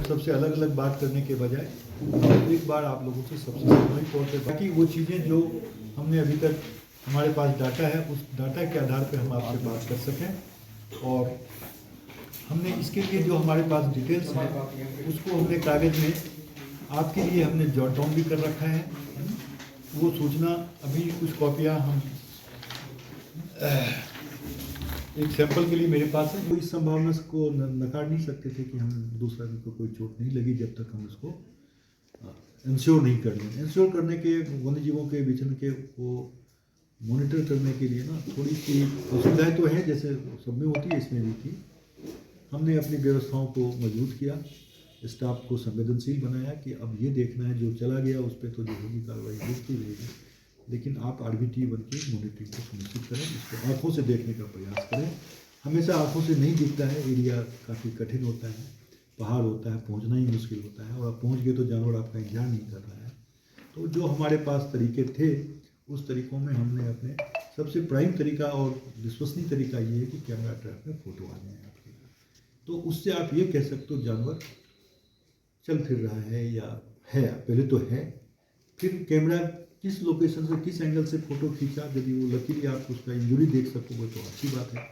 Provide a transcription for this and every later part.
सबसे अलग अलग बात करने के बजाय एक बार आप लोगों से सबसे सामूहिक तौर पर बाकी वो चीज़ें जो हमने अभी तक हमारे पास डाटा है उस डाटा के आधार पर हम आपसे बात कर सकें। और हमने इसके लिए जो हमारे पास डिटेल्स हैं उसको हमने कागज़ में आपके लिए हमने जॉट डाउन भी कर रखा है। वो सूचना अभी कुछ कॉपियाँ हम एक सैंपल के लिए मेरे पास है। वो इस संभावना को नकार नहीं सकते थे कि हम दूसरा को कोई चोट नहीं लगी जब तक हम उसको इंश्योर नहीं कर लें। इंश्योर करने के वन्य जीवों के विचरण के वो मॉनिटर करने के लिए ना थोड़ी सी असुविधाएँ तो हैं, जैसे सब में होती है, इसमें भी थी। हमने अपनी व्यवस्थाओं को मजबूत किया, स्टाफ को संवेदनशील बनाया कि अब ये देखना है जो चला गया उस पर तो जो होगी कार्रवाई होती रहेगी, लेकिन आप आरबीटी बन के मॉनिटरिंग को सुनिश्चित करें, इसको आँखों से देखने का प्रयास करें। हमेशा आँखों से नहीं दिखता है, एरिया काफ़ी कठिन होता है, पहाड़ होता है, पहुंचना ही मुश्किल होता है, और आप पहुंच गए तो जानवर आपका इंतजार नहीं कर रहा है। तो जो हमारे पास तरीके थे उस तरीक़ों में हमने अपने सबसे प्राइम तरीका और विश्वसनीय तरीका ये है कि कैमरा ट्रैप में फ़ोटो आ जाए आपके, तो उससे आप ये कह सकते हो जानवर चल फिर रहा है या है। पहले तो है, फिर कैमरा किस लोकेशन से किस एंगल से फ़ोटो खींचा, यदि वो लकीली आप उसका इंजरी देख सकोगे तो अच्छी बात है।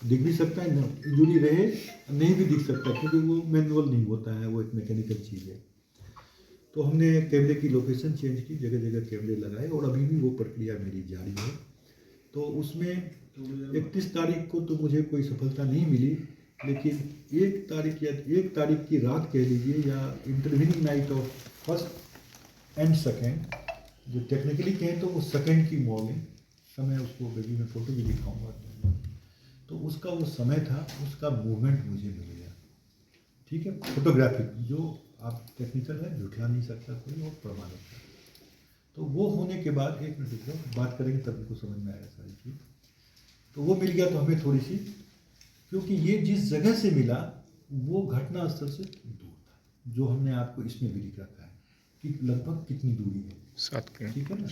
दिख भी सकता है, इंजरी रहे नहीं भी दिख सकता, क्योंकि वो मैनुअल नहीं होता है, वो एक मैकेनिकल चीज़ है। तो हमने कैमरे की लोकेशन चेंज की, जगह जगह कैमरे लगाए, और अभी भी वो प्रक्रिया मेरी जारी है। तो उसमें 31 तारीख को तो मुझे कोई सफलता नहीं मिली, लेकिन 1 तारीख की रात कह लीजिए, या intervening night of first and second, जो टेक्निकली कहें तो वो सेकेंड की मॉर्निंग समय, उसको बेबी में फ़ोटो भी दिखाऊंगा, तो उसका वो समय था, उसका मूवमेंट मुझे मिल गया। ठीक है, फोटोग्राफिक जो आप टेक्निकल है, झुठला नहीं सकता कोई, और प्रमाणित है। तो वो होने के बाद एक मिनट बात करेंगे तब उनको समझ में आएगा सारी चीज़। तो वो मिल गया, तो हमें थोड़ी सी, क्योंकि ये जिस जगह से मिला वो घटना स्थल से दूर था, जो हमने आपको इसमें भी लिख रखा है कि लगभग कितनी दूरी है, 7 किलोमीटर, ठीक है ना।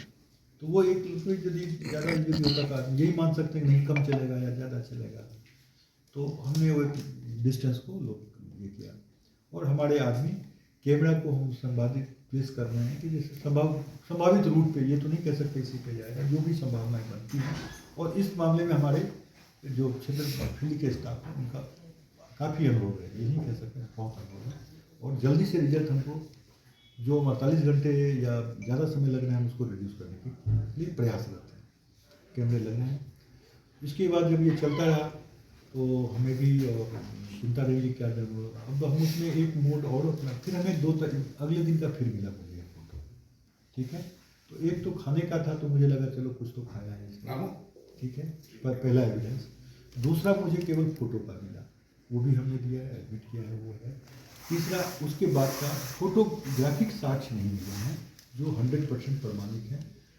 तो वो एक यदि ज़्यादा यदि होता था, यही मान सकते हैं नहीं कम चलेगा या ज़्यादा चलेगा, तो हमने वो डिस्टेंस को ये किया। और हमारे आदमी कैमरा को हम संवादित प्लेस कर रहे हैं कि जैसे संभावित रूट पे, ये तो नहीं कह सकते इसी पे जाएगा, जो भी संभावनाएं बनती हैं। और इस मामले में हमारे जो क्षेत्र फील्ड के स्टाफ हैं उनका काफ़ी अनुभव है, ये नहीं कह सकते बहुत अनुभव है, और जल्दी से रिजल्ट हमको जो 48 घंटे या ज़्यादा समय लग रहे हैं हम उसको रिड्यूस करने के लिए प्रयासरत हैं, कैमरे लगे हैं। इसके बाद जब ये चलता रहा तो हमें भी चिंता रही कि क्या जरूर, अब हम उसमें एक मोड और अपना, फिर हमें अगले दिन का फिर मिला मुझे फोटो, ठीक है। तो एक तो खाने का था, तो मुझे लगा चलो कुछ तो खाया है इसमें, ठीक है, पर पहला एविडेंस। दूसरा मुझे केवल फ़ोटो का मिला, वो भी हमने दिया है, एडमिट किया है, वो है। तीसरा उसके बाद का फोटोग्राफिक साक्ष्य नहीं मिले हैं जो 100% प्रमाणिक है।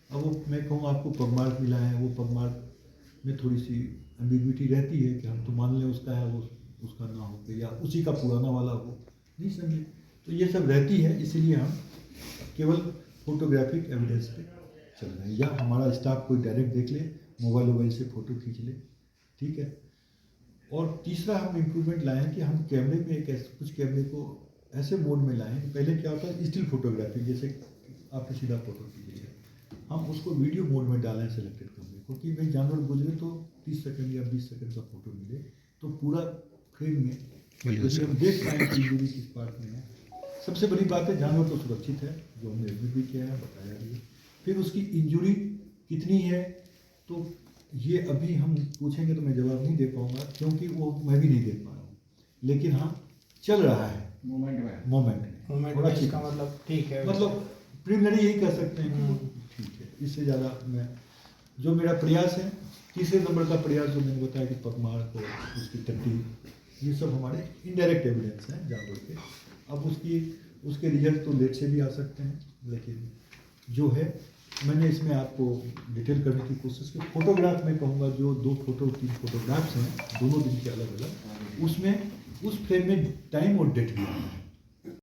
अब वो मैं कहूँ आपको पगमार्क मिला है, वो पगमार्क में थोड़ी सी एम्बिग्विटी रहती है कि हम तो मान लें उसका है, वो उसका ना हो, या उसी का पुराना वाला हो, नहीं समझे, तो ये सब रहती है। इसीलिए हम केवल फोटोग्राफिक एविडेंस पे चल रहे हैं, या हमारा स्टाफ कोई डायरेक्ट देख ले, मोबाइल से फ़ोटो खींच ले, ठीक है। और तीसरा हम इम्प्रूवमेंट लाए हैं कि हम कैमरे में एक ऐसे कुछ कैमरे को ऐसे मोड में लाएं। पहले क्या होता है स्टिल फोटोग्राफी, जैसे आपने सीधा फोटो खींची है, हम उसको वीडियो मोड में डालें सेलेक्टेड कैमरे को, कि भाई जानवर गुजरे तो 30 सेकंड या 20 सेकंड का फोटो मिले, तो पूरा फ्रेम में बिल्कुल यदि हम देख पाएँ कि इंजरी किस पार्ट में है। सबसे बड़ी बात है जानवर तो सुरक्षित है, जो हमने एडमिट भी किया है, बताया भी है। फिर उसकी इंजरी कितनी है तो ये अभी हम पूछेंगे तो मैं जवाब नहीं दे पाऊँगा, क्योंकि वो मैं भी नहीं देख पा रहा हूँ। लेकिन हाँ, चल रहा है मोमेंट में इसका मतलब ठीक है, मतलब प्रिलिमिनरी यही कह सकते हैं कि वो ठीक है। इससे ज़्यादा मैं जो मेरा प्रयास है, तीसरे नंबर का प्रयास जो मैंने बताया कि पगमार को उसकी टट्टी, ये सब हमारे इनडायरेक्ट एविडेंस हैं जानवर के। अब उसके रिजल्ट तो लेट से भी आ सकते हैं, लेकिन जो है मैंने इसमें आपको डिटेल करने की कोशिश की। फोटोग्राफ में कहूँगा, जो 2 फोटो 3 फोटोग्राफ्स हैं दोनों दिन के अलग अलग, उसमें उस फ्रेम में टाइम और डेट भी आता है।